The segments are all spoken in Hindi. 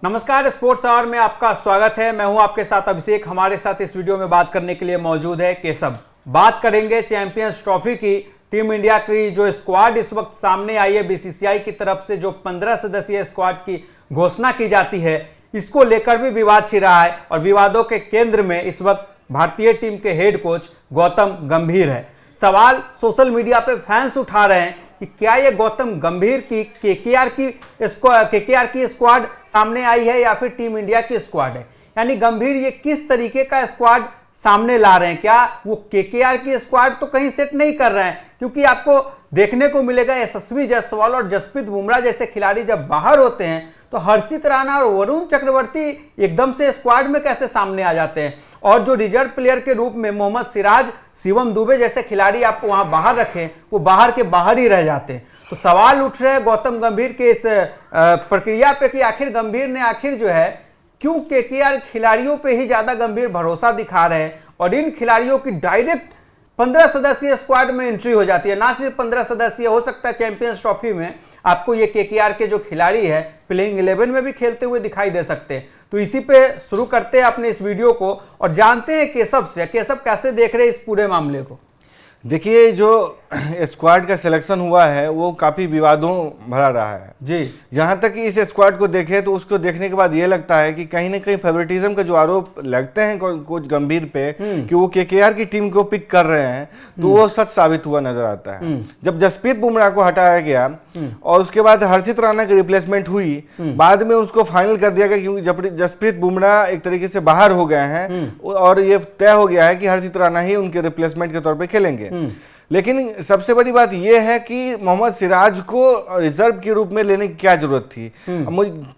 नमस्कार, स्पोर्ट्स आवर में आपका स्वागत है। मैं हूं आपके साथ अभिषेक। हमारे साथ इस वीडियो में बात करने के लिए मौजूद है केशव। बात करेंगे चैंपियंस ट्रॉफी की। टीम इंडिया की जो स्क्वाड इस वक्त सामने आई है, बीसीसीआई की तरफ से जो 15 सदस्यीय स्क्वाड की घोषणा की जाती है, इसको लेकर भी विवाद छिड़ रहा है और विवादों के केंद्र में इस वक्त भारतीय टीम के हेड कोच गौतम गंभीर है। सवाल सोशल मीडिया पे फैंस उठा रहे हैं कि क्या ये गौतम गंभीर की केकेआर की स्क्वाड सामने आई है या फिर टीम इंडिया की स्क्वाड है। यानी गंभीर ये किस तरीके का स्क्वाड सामने ला रहे हैं। क्या वो केकेआर की स्क्वाड तो कहीं सेट नहीं कर रहे हैं, क्योंकि आपको देखने को मिलेगा यशस्वी जायसवाल और जसप्रीत बुमराह जैसे खिलाड़ी जब बाहर होते हैं तो हर्षित राणा और वरुण चक्रवर्ती एकदम से स्क्वाड में कैसे सामने आ जाते हैं। और जो रिजर्व प्लेयर के रूप में मोहम्मद सिराज, शिवम दुबे जैसे खिलाड़ी आपको वहां बाहर रखें, वो बाहर के बाहर ही रह जाते हैं। तो सवाल उठ रहे हैं गौतम गंभीर के इस प्रक्रिया पे कि आखिर गंभीर ने जो है क्यों केकेआर खिलाड़ियों पे ही ज्यादा गंभीर भरोसा दिखा रहे हैं और इन खिलाड़ियों की डायरेक्ट 15 सदस्यीय स्क्वाड में एंट्री हो जाती है। ना सिर्फ 15 सदस्यीय, हो सकता है चैंपियंस ट्रॉफी में आपको ये केकेआर के जो खिलाड़ी है प्लेइंग 11 में भी खेलते हुए दिखाई दे सकते हैं। तो इसी पे शुरू करते हैं अपने इस वीडियो को और जानते हैं केशव से। केशव, कैसे देख रहे हैं इस पूरे मामले को? देखिए, जो स्क्वाड का सिलेक्शन हुआ है वो काफ़ी विवादों भरा रहा है जी। जहाँ तक कि इस स्क्वाड को देखें तो उसको देखने के बाद ये लगता है कि कहीं ना कहीं फेवरेटिज्म का जो आरोप लगते हैं कोच गंभीर पे कि वो केकेआर की टीम को पिक कर रहे हैं, तो वो सच साबित हुआ नजर आता है। जब जसप्रीत बुमराह को हटाया गया और उसके बाद हर्षित राणा की रिप्लेसमेंट हुई, बाद में उसको फाइनल कर दिया गया क्योंकि जसप्रीत बुमराह एक तरीके से बाहर हो गए हैं और ये तय हो गया है कि हर्षित राणा ही उनके रिप्लेसमेंट के तौर पर खेलेंगे। लेकिन सबसे बड़ी बात यह है कि मोहम्मद सिराज को रिजर्व के रूप में लेने की क्या जरूरत थी।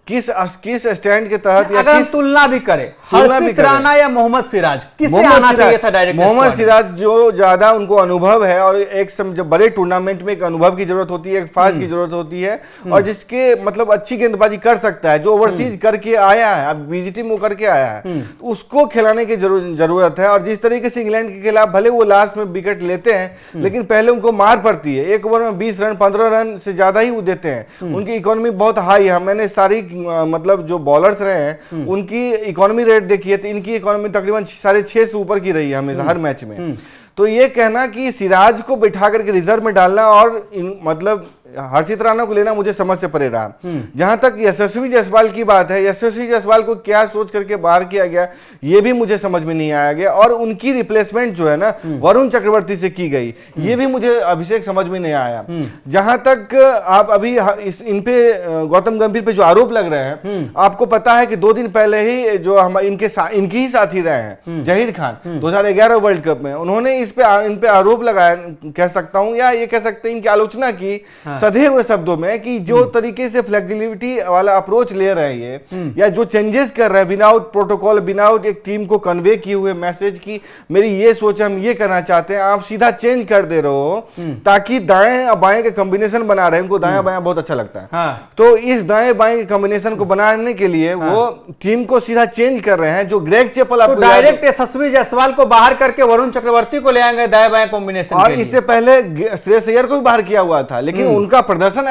किस स्टैंड के तहत या किस तुलना भी करे, हर्षित राणा या मोहम्मद सिराज, किसे आना चाहिए था डायरेक्ट? मोहम्मद सिराज जो ज्यादा उनको अनुभव है और एक जब बड़े टूर्नामेंट में एक अनुभव की जरूरत होती है, एक फास्ट की जरूरत होती है और जिसके मतलब अच्छी गेंदबाजी कर सकता है, जो ओवरसीज करके आया है, अब बीजीटी में करके आया है, उसको खिलाने की जरूरत है। और जिस तरीके से इंग्लैंड के खिलाफ भले वो लास्ट में विकेट लेते हैं लेकिन पहले उनको मार पड़ती है। एक ओवर में 20 रन 15 रन से ज्यादा ही वो देते हैं। उनकी इकोनॉमी बहुत हाई है। मैंने सारी मतलब जो बॉलर्स रहे हैं उनकी इकोनॉमी रेट देखी है तो इनकी इकोनॉमी तकरीबन 6.5 से ऊपर की रही है हमेशा हर मैच में। तो ये कहना कि सिराज को बिठा करके रिजर्व में डालना और मतलब हर्षित राणा को लेना मुझे समझ से परे रहा। जहां तक यशस्वी जायसवाल की बात है, यशस्वी जायसवाल को क्या सोच करके बाहर किया गया ये भी मुझे समझ में नहीं आया गया और उनकी रिप्लेसमेंट जो है ना वरुण चक्रवर्ती से की गई, ये भी मुझे अभिषेक समझ में नहीं आया। जहां तक आप अभी इन पे गौतम गंभीर पे जो आरोप लग रहे हैं, आपको पता है कि 2 दिन पहले ही जो हम इनकी ही साथी रहे हैं जहीर खान 2011 वर्ल्ड कप में, उन्होंने इन पे आरोप लगाया, कह सकता हूं या ये कह सकते हैं इनकी आलोचना की सदैव हुए शब्दों में कि जो तरीके से फ्लेक्सिबिलिटी वाला अप्रोच ले रहे हैं या जो चेंजेस कर रहे हैं विदाउट प्रोटोकॉल, विदाउट एक टीम को कन्वे किए हुए मैसेज की मेरी ये सोच, हम ये करना चाहते हैं, आप सीधा चेंज कर दे रहे हो ताकि दाएं और बाएं के कॉम्बिनेशन बना रहे हैं। उनको दाएं बाएं बहुत अच्छा लगता है। तो इस दाएं बाएं के कॉम्बिनेशन को बनाने के लिए वो टीम को सीधा चेंज कर रहे हैं। जो ग्रेग चैपल तो डायरेक्ट यशस्वी जायसवाल को बाहर करके वरुण चक्रवर्ती को ले आएंगे दाएं बाएं कॉम्बिनेशन, और इससे पहले श्रेयस अय्यर को भी बाहर किया हुआ था, लेकिन उनका प्रदर्शन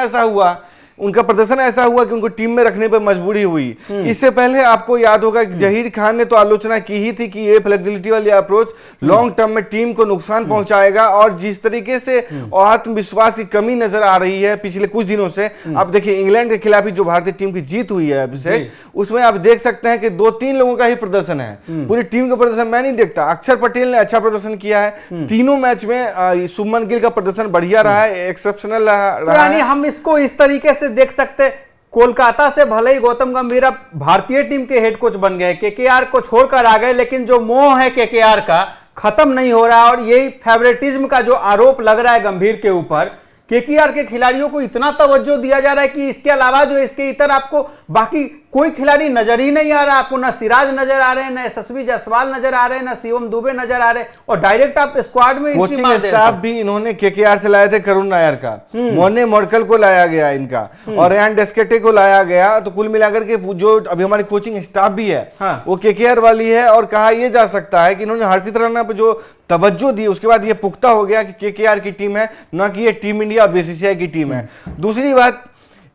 ऐसा हुआ कि उनको टीम में रखने पर मजबूरी हुई। इससे पहले आपको याद होगा कि जहीर खान ने तो आलोचना की ही थी कि ये फ्लेक्सिबिलिटी वाली अप्रोच लॉन्ग टर्म में टीम को नुकसान पहुंचाएगा और जिस तरीके से आत्मविश्वास की कमी नजर आ रही है पिछले कुछ दिनों से। आप देखिए इंग्लैंड के खिलाफ जो भारतीय टीम की जीत हुई है अभिषेक, उसमें आप देख सकते हैं कि 2-3 लोगों का ही प्रदर्शन है, पूरी टीम का प्रदर्शन मैं नहीं देखता। अक्षर पटेल ने अच्छा प्रदर्शन किया है तीनों मैच में, शुभमन गिल का प्रदर्शन बढ़िया रहा है, एक्सेप्शनल रहा है। हम इसको इस तरीके से देख सकते, कोलकाता से भले ही गौतम गंभीर अब भारतीय टीम के हेड कोच बन गए, केकेआर को छोड़कर आ गए, लेकिन जो मोह है केकेआर का खत्म नहीं हो रहा। और यही फेवरेटिज्म का जो आरोप लग रहा है गंभीर के ऊपर, केकेआर के खिलाड़ियों को इतना तवज्जो दिया जा रहा है कि इसके अलावा जो इसके इतर आपको बाकी कोई खिलाड़ी नजर ही नहीं आ रहा। आपको ना सिराज नजर आ रहे हैं, ना यशस्वी जायसवाल नजर आ रहे हैं, ना शिवम दुबे नजर आ रहे हैं और डायरेक्ट आप स्क्वाड में कोचिंग स्टाफ भी इन्होंने केकेआर से लाए थे, करुण नायर का, मोने मोरकल को लाया गया इनका और रेहान डेस्केटे को लाया गया। तो कुल मिलाकर के जो अभी हमारी कोचिंग स्टाफ भी है वो केकेआर वाली है। और कहा यह जा सकता है कि इन्होंने हर्षित राणा पर जो तवज्जो दी उसके बाद ये पुख्ता हो गया कि केकेआर की टीम है, ना कि ये टीम इंडिया और बीसीसीआई की टीम है। दूसरी बात,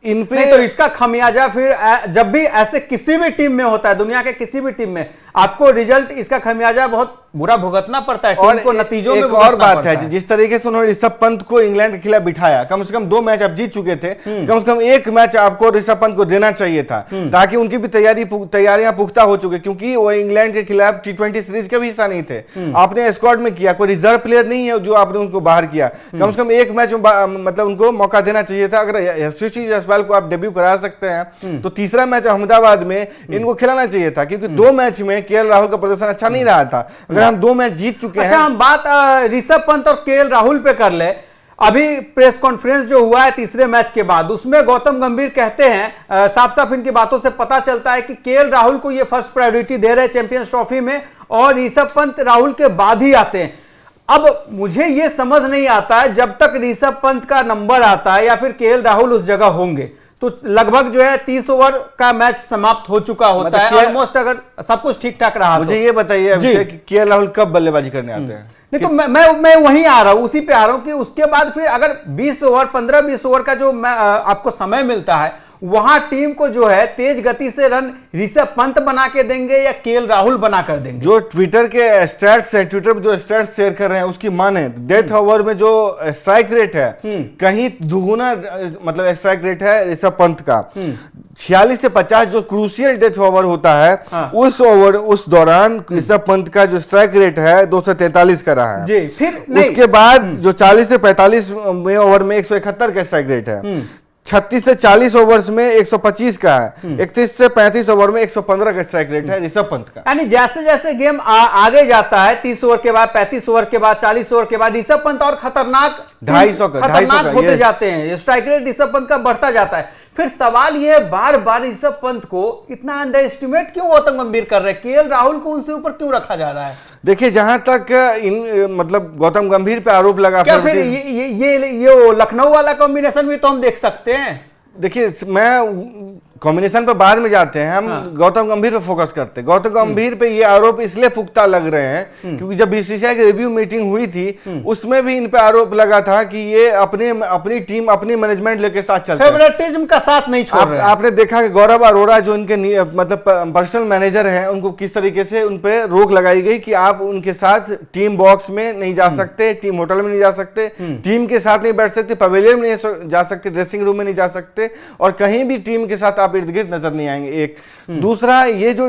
इन पे नहीं तो इसका खमियाजा फिर जब भी ऐसे किसी भी टीम में होता है, दुनिया के किसी भी टीम में आपको रिजल्ट इसका खमियाजा बहुत बुरा भुगतना पड़ता है, टीम को नतीजों में एक और बात है, जिस तरीके से उन्होंने ऋषभ पंत को इंग्लैंड के खिलाफ बिठाया, कम से कम 2 मैच आप जीत चुके थे, कम से कम 1 मैच आपको ऋषभ पंत को देना चाहिए था, ताकि उनकी भी तैयारियां पुख्ता हो चुके, क्योंकि वो इंग्लैंड के खिलाफ T20 सीरीज का भी हिस्सा नहीं थे। आपने स्क्वाड में किया, कोई रिजर्व प्लेयर नहीं है जो आपने उनको बाहर किया, कम से कम 1 मैच में मतलब उनको मौका देना चाहिए था। अगर यशस्वी जायसवाल को आप डेब्यू करा सकते हैं तो तीसरा मैच अहमदाबाद में इनको खिलाना चाहिए था, क्योंकि 2 मैच में केएल राहुल का प्रदर्शन अच्छा नहीं रहा था। अगर हम 2 मैच जीत चुके हैं। अच्छा, हम बात ऋषभ पंत और केएल राहुल पे कर ले। अभी प्रेस कॉन्फ्रेंस जो हुआ है तीसरे मैच के बाद, उसमें गौतम गंभीर कहते हैं, साफ साफ इनकी बातों से पता चलता है कि केएल राहुल को ये फर्स्ट प्रायोरिटी दे रहे हैं चैंपियंस ट्रॉफी में, और ऋषभ पंत राहुल के बाद ही आते हैं। अब मुझे ये समझ नहीं आता है, जब तक ऋषभ पंत का नंबर आता है या फिर केएल राहुल उस जगह होंगे तो लगभग जो है 30 ओवर का मैच समाप्त हो चुका होता है ऑलमोस्ट, अगर सब कुछ ठीक ठाक रहा। मुझे ये बताइए अभिषेक कि केएल राहुल कब बल्लेबाजी करने आते हैं? नहीं तो मैं वहीं आ रहा हूं, उसी पे आ रहा हूं कि उसके बाद फिर अगर 20 ओवर 15-20 ओवर का जो आपको समय मिलता है, वहां टीम को जो है तेज गति से रन ऋषभ पंत बना के देंगे या केएल राहुल बना कर देंगे। जो ट्विटर के स्टैट्स है, ट्विटर पे जो स्टैट्स शेयर कर रहे हैं उसकी माने डेथ ओवर में जो स्ट्राइक रेट है कहीं दुगुना मतलब स्ट्राइक रेट है ऋषभ पंत का। 46 से 50 जो क्रूशियल डेथ ओवर होता है, उस दौरान ऋषभ पंत का जो स्ट्राइक रेट है 243 का रहा है जी। फिर उसके बाद जो 40 से 45 में ओवर में 171 का स्ट्राइक रेट है, 36 से 40 ओवर्स में 125 का है, 31 से 35 ओवर में 115 का स्ट्राइक रेट है ऋषभ पंत का। यानी जैसे जैसे गेम आगे जाता है, 30 ओवर के बाद 35 ओवर के बाद 40 ओवर के बाद ऋषभ पंत और खतरनाक 250 होते जाते हैं, स्ट्राइक रेट ऋषभ पंत का बढ़ता जाता है। फिर सवाल यह बार बार ऋषभ पंत को इतना अंडर एस्टिमेट क्यों गौतम गंभीर कर रहे हैं, केएल राहुल को उनसे ऊपर क्यों रखा जा रहा है? देखिए, जहां तक मतलब गौतम गंभीर पे आरोप लगा, क्या फिर ये लखनऊ वाला कॉम्बिनेशन भी तो हम देख सकते हैं? देखिए, मैं कॉम्बिनेशन पर बाद में जाते हैं, हम गौतम गंभीर पे फोकस करते हैं। गौतम गंभीर पे ये आरोप इसलिए पुख्ता लग रहे हैं क्योंकि जब बीसीसीआई की रिव्यू मीटिंग हुई थी उसमें भी इन पे आरोप लगा था कि ये अपनी टीम अपनी मैनेजमेंट लेके साथ चलते हैं, फेवरेटिज्म का साथ नहीं छोड़ रहे हैं। आपने देखा कि गौरव अरोड़ा जो इनके मतलब पर्सनल मैनेजर हैं, उनको किस तरीके से उन पे रोक लगाई गई कि आप उनके साथ टीम बॉक्स में नहीं जा सकते, टीम होटल में नहीं जा सकते, टीम के साथ नहीं बैठ सकते, पवेलियन में नहीं जा सकते, ड्रेसिंग रूम में नहीं जा सकते, और कहीं भी टीम के साथ आप इर्द गिर्द नजर नहीं आएंगे। एक दूसरा, ये जो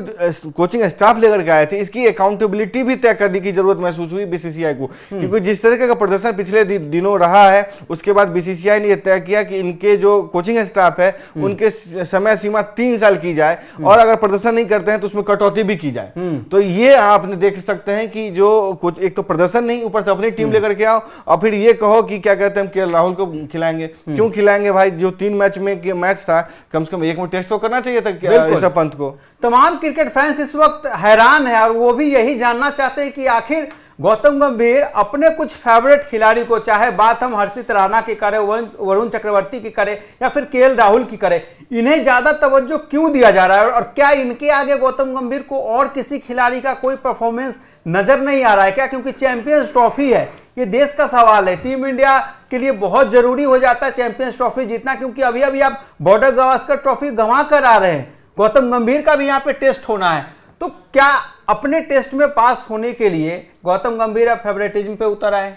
कोचिंग स्टाफ लेकर के आए थे, इसकी अकाउंटेबिलिटी भी तय करने की जरूरत महसूस हुई बीसीसीआई को, क्योंकि जिस तरह का प्रदर्शन पिछले दिनों रहा है, उसके बाद बीसीसीआई ने यह तय किया कि इनके जो कोचिंग स्टाफ है उनके समय सीमा 3 साल की जाए, और अगर प्रदर्शन नहीं करते हैं तो उसमें कटौती भी की जाए। तो ये आपने देख सकते हैं कि जो कुछ एक तो प्रदर्शन नहीं, ऊपर से अपनी टीम लेकर के आओ और फिर ये कहो कि क्या कहते हैं केएल राहुल को खिलाएंगे। क्यों खिलाएंगे भाई? जो 3 मैच में मैच था, कम से कम 1 में टेस्ट तो करना चाहिए था ऋषभ पंत को। तमाम क्रिकेट फैंस इस वक्त हैरान है और वो भी यही जानना चाहते हैं कि आखिर गौतम गंभीर अपने कुछ फेवरेट खिलाड़ी को, चाहे बात हम हर्षित राणा की करें, वरुण चक्रवर्ती की करें या फिर केएल राहुल की करें, इन्हें ज्यादा तवज्जो क्यों दिया जा रहा है? और क्या इनके आगे गौतम गंभीर को और किसी खिलाड़ी का कोई परफॉर्मेंस नजर नहीं आ रहा है क्या? क्योंकि चैंपियंस ट्रॉफी है, ये देश का सवाल है, टीम इंडिया के लिए बहुत जरूरी हो जाता है चैंपियंस ट्रॉफी जीतना, क्योंकि अभी अभी आप बॉर्डर गावस्कर ट्रॉफी गंवा कर आ रहे हैं। गौतम गंभीर का भी यहाँ पे टेस्ट होना है, तो क्या अपने टेस्ट में पास होने के लिए गौतम गंभीर अब फेवरेटिज्म पे उतर आए?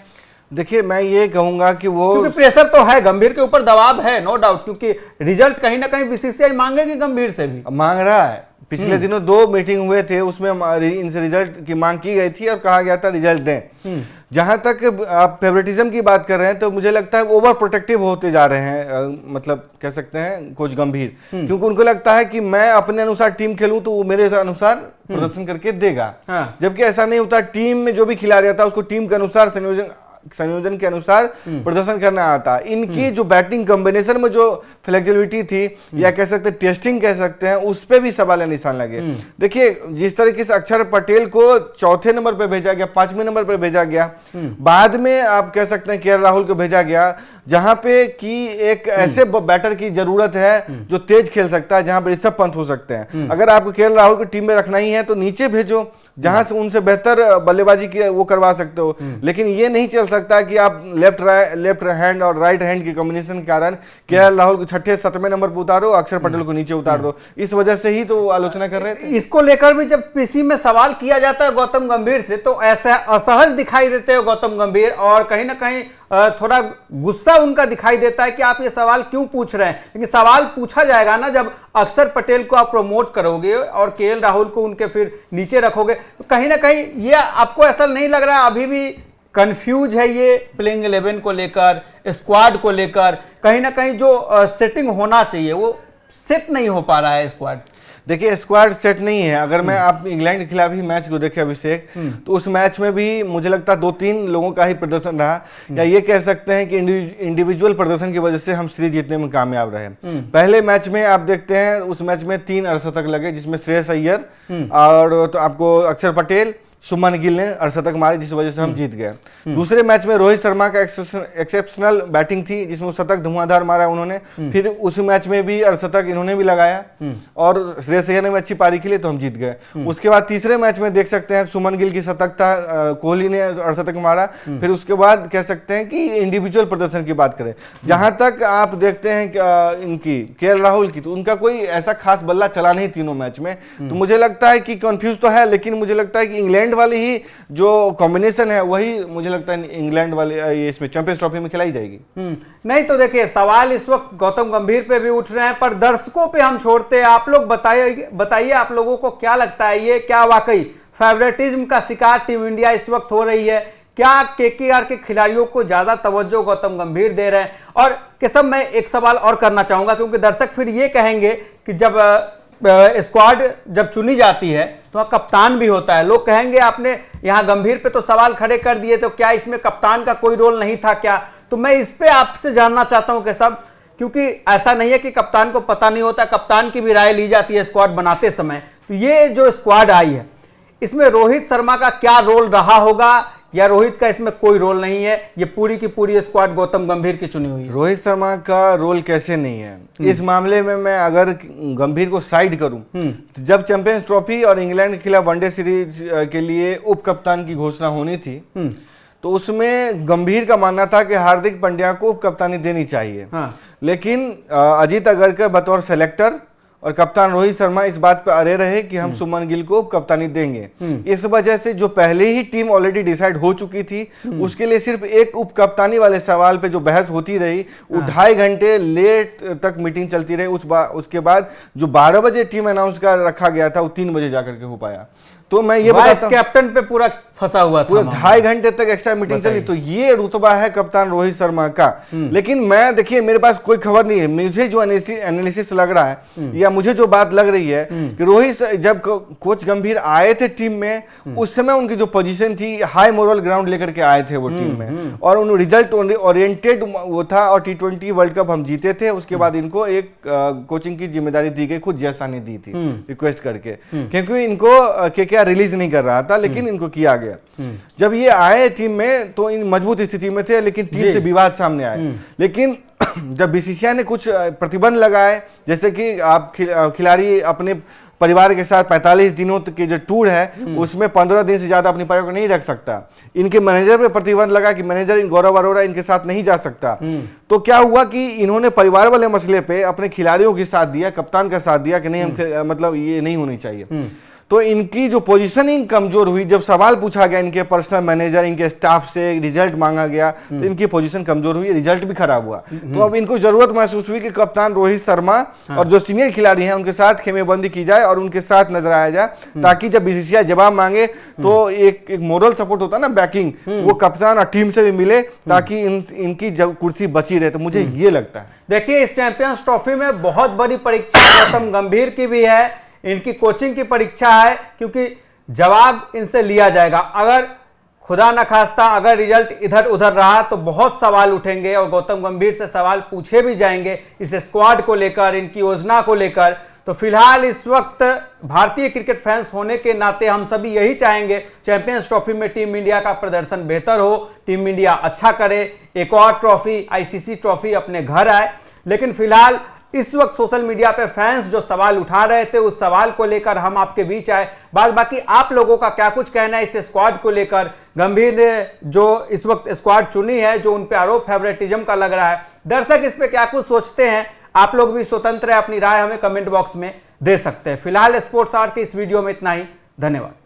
देखिए, मैं ये कहूंगा कि वो, क्योंकि प्रेशर तो है, गंभीर के ऊपर दबाव है, नो डाउट, क्योंकि रिजल्ट कहीं ना कहीं बीसीसीआई मांगेगी, गंभीर से भी मांग रहा है। पिछले दिनों 2 मीटिंग हुए थे, उसमें इनसे रिजल्ट की मांग की गई थी और कहा गया था रिजल्ट दें। जहां तक आप फेवरेटिज्म की बात कर रहे हैं, तो मुझे लगता है ओवर प्रोटेक्टिव होते जा रहे हैं, मतलब कह सकते हैं कोच गंभीर, क्योंकि उनको लगता है कि मैं अपने अनुसार टीम खेलूं तो वो मेरे अनुसार प्रदर्शन करके देगा। जबकि ऐसा नहीं होता, टीम में जो भी खिलाड़ी आता है उसको टीम के अनुसार संयोजन के अनुसार प्रदर्शन करना आता है। इनकी जो बैटिंग कॉम्बिनेशन में जो फ्लेक्सिबिलिटी थी, या कह सकते हैं टेस्टिंग कह सकते हैं, उस पे भी सवाल निशान लगे। देखिए, जिस तरीके से अक्षर पटेल को 4थे नंबर पे भेजा गया, 5वें नंबर पे भेजा गया, बाद में आप कह सकते हैं केएल राहुल को भेजा गया, जहां पे कि एक ऐसे बैटर की जरूरत है जो तेज खेल सकता है, जहां पे ऋषभ पंत हो सकते हैं। अगर आपको केएल राहुल को टीम में रखना ही है तो नीचे भेजो, जहां से उनसे बेहतर बल्लेबाजी की वो करवा सकते हो। लेकिन ये नहीं चल सकता कि आप लेफ्ट हैंड और राइट हैंड के कॉम्बिनेशन के कारण केएल राहुल को छठे 7वें नंबर पर उतारो, अक्षर पटेल को नीचे उतार दो। इस वजह से ही तो आलोचना कर रहे थे। इसको लेकर भी जब पीसी में सवाल किया जाता है गौतम गंभीर से, तो ऐसा असहज दिखाई देते हो गौतम गंभीर, और कहीं ना कहीं थोड़ा गुस्सा उनका दिखाई देता है कि आप ये सवाल क्यों पूछ रहे हैं। लेकिन सवाल पूछा जाएगा ना जब अक्षर पटेल को आप प्रमोट करोगे और केएल राहुल को उनके फिर नीचे रखोगे, तो कहीं ना कहीं ये आपको ऐसा नहीं लग रहा है अभी भी कंफ्यूज है ये प्लेइंग 11 को लेकर, स्क्वाड को लेकर? कहीं ना कहीं जो सेटिंग होना चाहिए वो सेट नहीं हो पा रहा है स्क्वाड। देखिए स्क्वाड सेट नहीं है। अगर मैं आप इंग्लैंड के खिलाफ ही मैच को देखे अभिषेक, तो उस मैच में भी मुझे लगता है 2-3 लोगों का ही प्रदर्शन रहा, या ये कह सकते हैं कि इंडिविजुअल प्रदर्शन की वजह से हम सीरीज जीतने में कामयाब रहे। पहले मैच में आप देखते हैं, उस मैच में 3 अर्धशतक लगे, जिसमें श्रेयस अय्यर और तो आपको अक्षर पटेल, सुमन गिल ने अर्धशतक मारे, जिस वजह से हम जीत गए। दूसरे मैच में रोहित शर्मा का एक्सेप्शनल बैटिंग थी, जिसमें वो शतक धुआंधार मारा उन्होंने। फिर उस मैच में भी अर्धशतक इन्होंने भी लगाया और श्रेयस अय्यर ने भी अच्छी पारी खेली, तो हम जीत गए। उसके बाद तीसरे मैच में देख सकते हैं सुमन गिल की शतक था, कोहली ने अर्धशतक मारा। फिर उसके बाद कह सकते हैं कि इंडिविजुअल प्रदर्शन की बात करें, जहां तक आप देखते हैं इनकी केएल राहुल की, तो उनका कोई ऐसा खास बल्ला चला नहीं तीनों मैच में। तो मुझे लगता है कि कंफ्यूज तो है, लेकिन मुझे लगता है कि इंग्लैंड वाली ही जो कॉम्बिनेशन है वही मुझे लगता है इंग्लैंड वाले इसमें चैंपियंस ट्रॉफी में खिलाई जाएगी। नहीं तो देखिए सवाल इस वक्त गौतम गंभीर पे भी उठ रहे हैं, पर दर्शकों पे हम छोड़ते हैं। आप लोग बताइए आप लोगों को क्या लगता है, ये क्या वाकई फेवरेटिज्म का शिकार टीम इंडिया इस वक्त हो रही है? क्या केकेआर के खिलाड़ियों को ज्यादा तवज्जो गौतम गंभीर दे रहे हैं? और केशव मैं एक सवाल और करना चाहूंगा, क्योंकि दर्शक फिर ये कहेंगे कि जब स्क्वाड जब चुनी जाती है तो वहाँ कप्तान भी होता है। लोग कहेंगे आपने यहाँ गंभीर पे तो सवाल खड़े कर दिए, तो क्या इसमें कप्तान का कोई रोल नहीं था क्या? तो मैं इस पे आपसे जानना चाहता हूँ कि सब, क्योंकि ऐसा नहीं है कि कप्तान को पता नहीं होता, कप्तान की भी राय ली जाती है स्क्वाड बनाते समय। तो ये जो स्क्वाड आई है, इसमें रोहित शर्मा का क्या रोल रहा होगा, या रोहित का इसमें कोई रोल नहीं है? ये पूरी की पूरी स्क्वाड गौतम गंभीर की चुनी हुई है। रोहित शर्मा का रोल कैसे नहीं है इस मामले में? मैं अगर गंभीर को साइड करूं, तो जब चैंपियंस ट्रॉफी और इंग्लैंड के खिलाफ वनडे सीरीज के लिए उप कप्तान की घोषणा होनी थी, तो उसमें गंभीर का मानना था कि हार्दिक पांड्या को उप कप्तानी देनी चाहिए। लेकिन अजीत अगरकर बतौर सेलेक्टर और कप्तान रोहित शर्मा इस बात पर अड़े रहे कि हम सुमन गिल को कप्तानी देंगे। इस वजह से जो पहले ही टीम ऑलरेडी डिसाइड हो चुकी थी, उसके लिए सिर्फ एक उप कप्तानी वाले सवाल पे जो बहस होती रही, वो 2.5 घंटे लेट तक मीटिंग चलती रही। उसके बाद जो 12 बजे टीम अनाउंस कर रखा गया था, वो 3 बजे जाकर के हो पाया। तो मैं ये बताता हूं, कैप्टन पे पूरा फंसा हुआ था, पूरा 2.5 घंटे तक एक्स्ट्रा मीटिंग चली। तो ये रुतबा है कप्तान रोहित शर्मा का। लेकिन मैं देखिए मेरे पास कोई खबर नहीं है, मुझे जो एनालिसिस लग रहा है या मुझे जो बात लग रही है कि रोहित जब कोच गंभीर आए थे टीम में, उस समय उनकी जो पोजीशन थी, हाई मोरल ग्राउंड लेकर के आए थे वो टीम में, और उन रिजल्ट ओरिएंटेड वो था, और T20 वर्ल्ड कप हम जीते थे। उसके बाद इनको एक कोचिंग की जिम्मेदारी दी गई, खुद जैसा ने दी थी रिक्वेस्ट करके, क्योंकि इनको केकेआर रिलीज नहीं कर रहा था, लेकिन इनको किया गया। जब ये आए टीम में तो इन मजबूत स्थिति में थे, लेकिन टीम से विवाद सामने आए। लेकिन जब बीसीसीआई ने कुछ प्रतिबंध लगाए, जैसे कि आप खिलाड़ी अपने परिवार के साथ 45 दिनों के जो टूर है उसमें 15 दिन से ज्यादा अपने परिवार को नहीं रख सकता, इनके मैनेजर पे प्रतिबंध लगा कि मैनेजर गौरव अरोड़ा इनके साथ नहीं जा सकता। तो क्या हुआ कि इन्होंने परिवार वाले मसले पे अपने खिलाड़ियों के साथ दिया, कप्तान का साथ दिया कि नहीं हम मतलब ये नहीं होनी चाहिए। तो इनकी जो पोजीशनिंग कमजोर हुई, जब सवाल पूछा गया इनके पर्सनल मैनेजर, इनके स्टाफ से, रिजल्ट मांगा गया, तो इनकी पोजीशन कमजोर हुई, रिजल्ट भी खराब हुआ। तो अब इनको जरूरत महसूस हुई कि कप्तान रोहित शर्मा और जो सीनियर खिलाड़ी हैं उनके साथ खेमेबंदी की जाए और उनके साथ नजर आया जाए, ताकि जब बीसीसीआई जवाब मांगे तो एक मोरल सपोर्ट होता है ना, बैकिंग, वो कप्तान और टीम से भी मिले, ताकि इनकी कुर्सी बची रहे। तो मुझे ये लगता है, देखिए इस चैंपियंस ट्रॉफी में बहुत बड़ी परीक्षा गौतम गंभीर की भी है, इनकी कोचिंग की परीक्षा है, क्योंकि जवाब इनसे लिया जाएगा। अगर खुदा न खास्ता अगर रिजल्ट इधर उधर रहा तो बहुत सवाल उठेंगे, और गौतम गंभीर से सवाल पूछे भी जाएंगे इस स्क्वाड को लेकर, इनकी योजना को लेकर। तो फिलहाल इस वक्त भारतीय क्रिकेट फैंस होने के नाते हम सभी यही चाहेंगे चैंपियंस ट्रॉफी में टीम इंडिया का प्रदर्शन बेहतर हो, टीम इंडिया अच्छा करे, एक और ट्रॉफी आईसीसी ट्रॉफी अपने घर आए। लेकिन फिलहाल इस वक्त सोशल मीडिया पे फैंस जो सवाल उठा रहे थे, उस सवाल को लेकर हम आपके बीच आए। बाकी आप लोगों का क्या कुछ कहना है इस स्क्वाड को लेकर? गंभीर ने जो इस वक्त स्क्वाड चुनी है, जो उन पे आरोप फेवरेटिज्म का लग रहा है, दर्शक इस पे क्या कुछ सोचते हैं? आप लोग भी स्वतंत्र है, अपनी राय हमें कमेंट बॉक्स में दे सकते हैं। फिलहाल स्पोर्ट्स आवर के इस वीडियो में इतना ही। धन्यवाद।